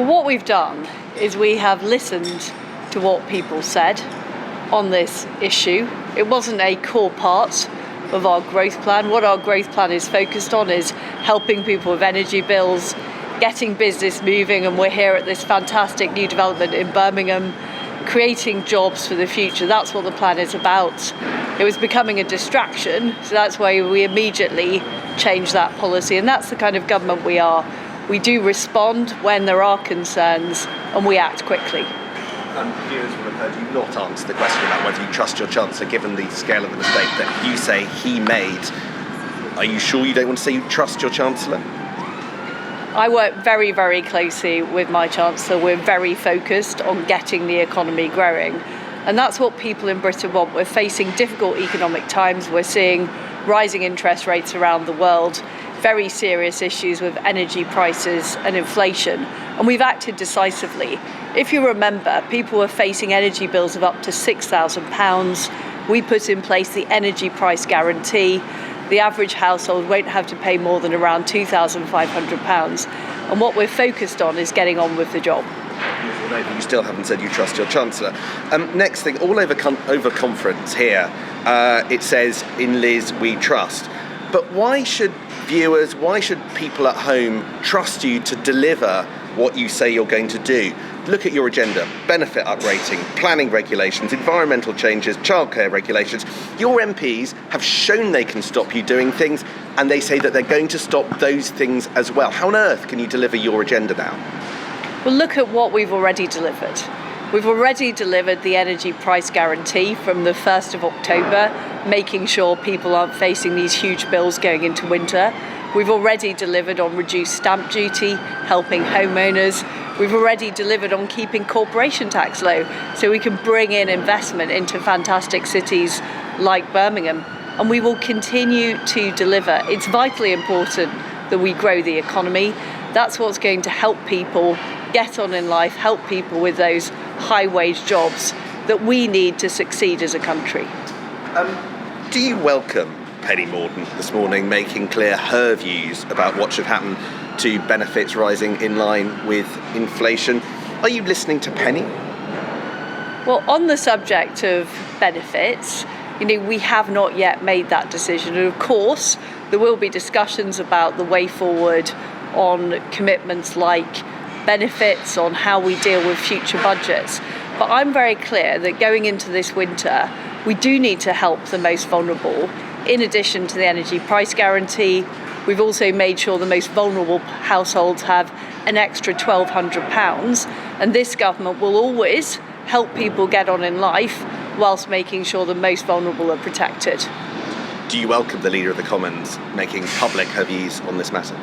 Well, what we've done is we have listened to what people said on this issue. It wasn't a core part of our growth plan. What our growth plan is focused on is helping people with energy bills, getting business moving, and we're here at this fantastic new development in Birmingham, creating jobs for the future. That's what the plan is about. It was becoming a distraction, so that's why we immediately changed that policy, and that's the kind of government we are. We do respond when there are concerns, and we act quickly. Viewers will have heard you not answer the question about whether you trust your Chancellor, given the scale of the mistake that you say he made. Are you sure you don't want to say you trust your Chancellor? I work very, very closely with my Chancellor. We're very focused on getting the economy growing. And that's what people in Britain want. We're facing difficult economic times. We're seeing rising interest rates around the world, very serious issues with energy prices and inflation. And we've acted decisively. If you remember, people were facing energy bills of up to £6,000. We put in place the energy price guarantee. The average household won't have to pay more than around £2,500. And what we're focused on is getting on with the job. You still haven't said you trust your Chancellor. Next thing, all over conference here, it says, "In Liz we trust." But why should people at home trust you to deliver what you say you're going to do? Look at your agenda: benefit uprating, planning regulations, environmental changes, childcare regulations. Your MPs have shown they can stop you doing things, and they say that they're going to stop those things as well. How on earth can you deliver your agenda now? Well, look at what we've already delivered. We've already delivered the energy price guarantee from the 1st of October, making sure people aren't facing these huge bills going into winter. We've already delivered on reduced stamp duty, helping homeowners. We've already delivered on keeping corporation tax low, so we can bring in investment into fantastic cities like Birmingham. And we will continue to deliver. It's vitally important that we grow the economy. That's what's going to help people get on in life, help people with those high-wage jobs that we need to succeed as a country. Do you welcome Penny Mordaunt this morning making clear her views about what should happen to benefits rising in line with inflation? Are you listening to Penny? Well, on the subject of benefits, we have not yet made that decision. And of course, there will be discussions about the way forward on commitments like benefits, on how we deal with future budgets. But I'm very clear that going into this winter, we do need to help the most vulnerable. In addition to the energy price guarantee, we've also made sure the most vulnerable households have an extra £1,200. And this government will always help people get on in life whilst making sure the most vulnerable are protected. Do you welcome the Leader of the Commons making public her views on this matter?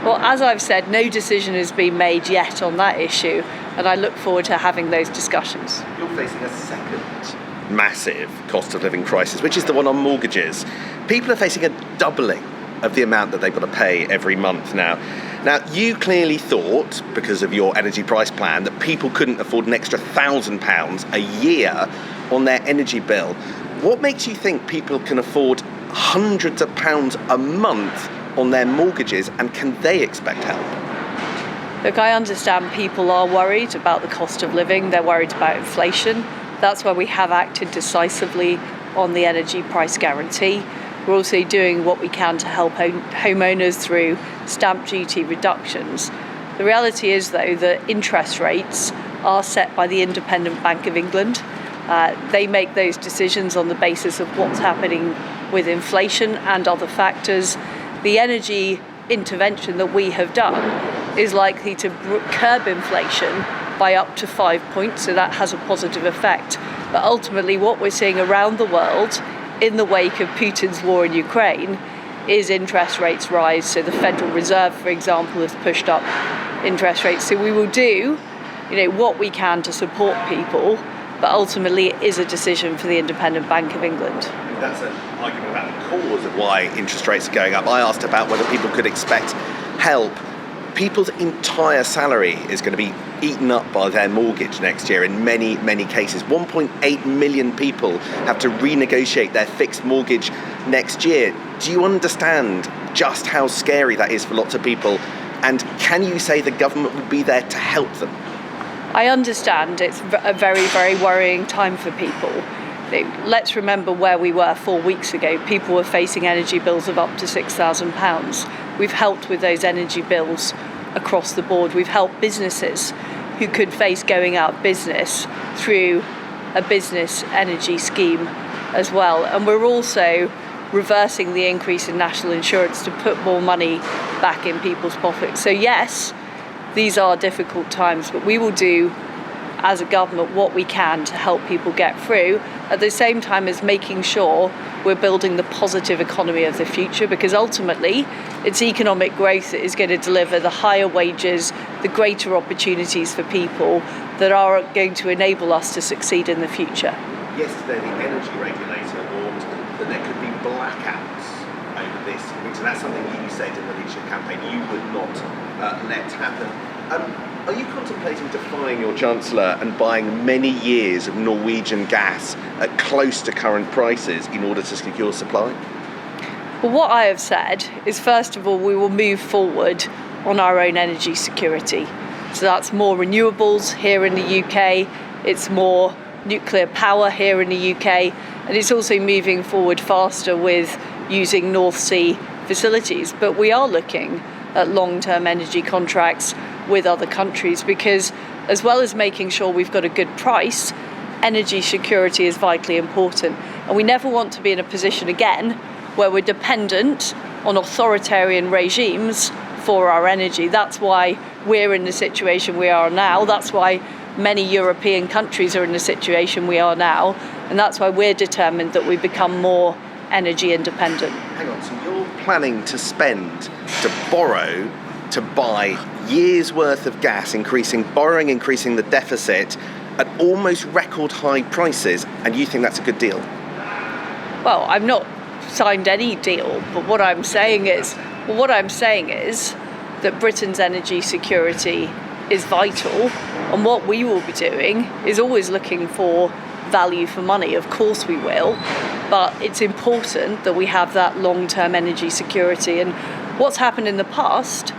Well, as I've said, no decision has been made yet on that issue, and I look forward to having those discussions. You're facing a second massive cost of living crisis, which is the one on mortgages. People are facing a doubling of the amount that they've got to pay every month now. Now, you clearly thought, because of your energy price plan, that people couldn't afford an extra £1,000 a year on their energy bill. What makes you think people can afford hundreds of pounds a month on their mortgages, and can they expect help? Look, I understand people are worried about the cost of living. They're worried about inflation. That's why we have acted decisively on the energy price guarantee. We're also doing what we can to help homeowners through stamp duty reductions. The reality is, though, that interest rates are set by the Independent Bank of England. They make those decisions on the basis of what's happening with inflation and other factors. The energy intervention that we have done is likely to curb inflation by up to 5 points, so that has a positive effect. But ultimately, what we're seeing around the world in the wake of Putin's war in Ukraine is interest rates rise. So the Federal Reserve, for example, has pushed up interest rates. So we will do, what we can to support people, but ultimately it is a decision for the Independent Bank of England. That's an argument about the cause of why interest rates are going up. I asked about whether people could expect help. People's entire salary is going to be eaten up by their mortgage next year in many, many cases. 1.8 million people have to renegotiate their fixed mortgage next year. Do you understand just how scary that is for lots of people And can you say the government will be there to help them? I understand it's a very, very worrying time for people. Let's remember where we were 4 weeks ago. People were facing energy bills of up to £6,000. We've helped with those energy bills across the board. We've helped businesses who could face going out of business through a business energy scheme as well. And we're also reversing the increase in national insurance to put more money back in people's pockets. So yes, these are difficult times, but we will do as a government what we can to help people get through, at the same time as making sure we're building the positive economy of the future, because ultimately it's economic growth that is going to deliver the higher wages, the greater opportunities for people that are going to enable us to succeed in the future. Yesterday, the energy regulator warned that there could be blackouts over this winter. That's something you said in the leadership campaign you would not let happen. Are you contemplating defying your Chancellor and buying many years of Norwegian gas at close to current prices in order to secure supply? Well, what I have said is, first of all, we will move forward on our own energy security. So that's more renewables here in the UK, it's more nuclear power here in the UK, and it's also moving forward faster with using North Sea facilities. But we are looking at long-term energy contracts with other countries, because as well as making sure we've got a good price, energy security is vitally important. And we never want to be in a position again where we're dependent on authoritarian regimes for our energy. That's why we're in the situation we are now. That's why many European countries are in the situation we are now. And that's why we're determined that we become more energy independent. Hang on, so you're planning to borrow to buy years worth of gas, increasing the deficit at almost record high prices, and you think that's a good deal? Well, I've not signed any deal, but what I'm saying is that Britain's energy security is vital, and what we will be doing is always looking for value for money. Of course we will, but it's important that we have that long-term energy security. And what's happened in the past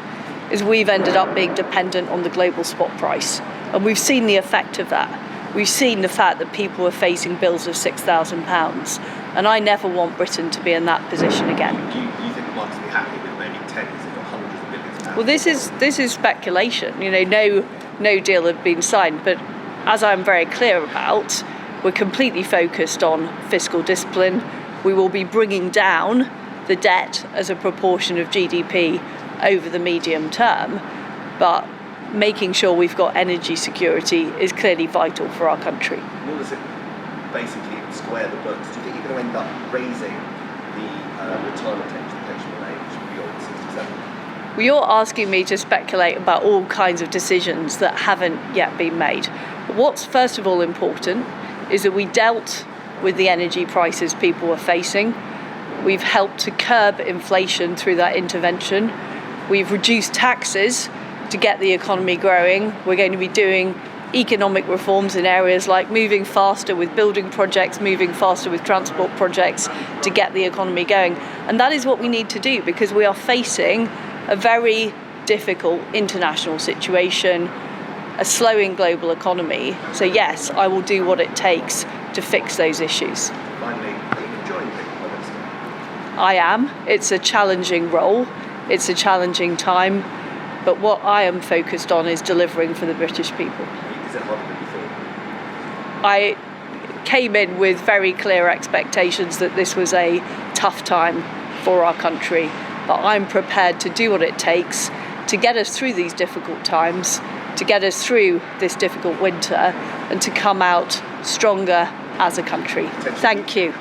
is we've ended up being dependent on the global spot price, and we've seen the effect of that. We've seen the fact that people are facing bills of £6,000, and I never want Britain to be in that position again. You think the markets will be happy with maybe tens if not hundreds of billions of pounds? Well, this is speculation. No deal had been signed, but as I'm very clear about, we're completely focused on fiscal discipline. We will be bringing down the debt as a proportion of GDP over the medium term, but making sure we've got energy security is clearly vital for our country. In order to basically square the books, do you think you're going to end up raising the retirement age, the pensionable age, beyond 67? Well, you're asking me to speculate about all kinds of decisions that haven't yet been made. What's first of all important is that we dealt with the energy prices people were facing. We've helped to curb inflation through that intervention. We've reduced taxes to get the economy growing. We're going to be doing economic reforms in areas like moving faster with building projects, moving faster with transport projects to get the economy going. And that is what we need to do, because we are facing a very difficult international situation, a slowing global economy. So yes, I will do what it takes to fix those issues. Finally, are you enjoying being Prime Minister? I am. It's a challenging role. It's a challenging time. But what I am focused on is delivering for the British people. Is it harder than you thought? I came in with very clear expectations that this was a tough time for our country. But I'm prepared to do what it takes to get us through these difficult times, to get us through this difficult winter, and to come out stronger as a country. Thank you.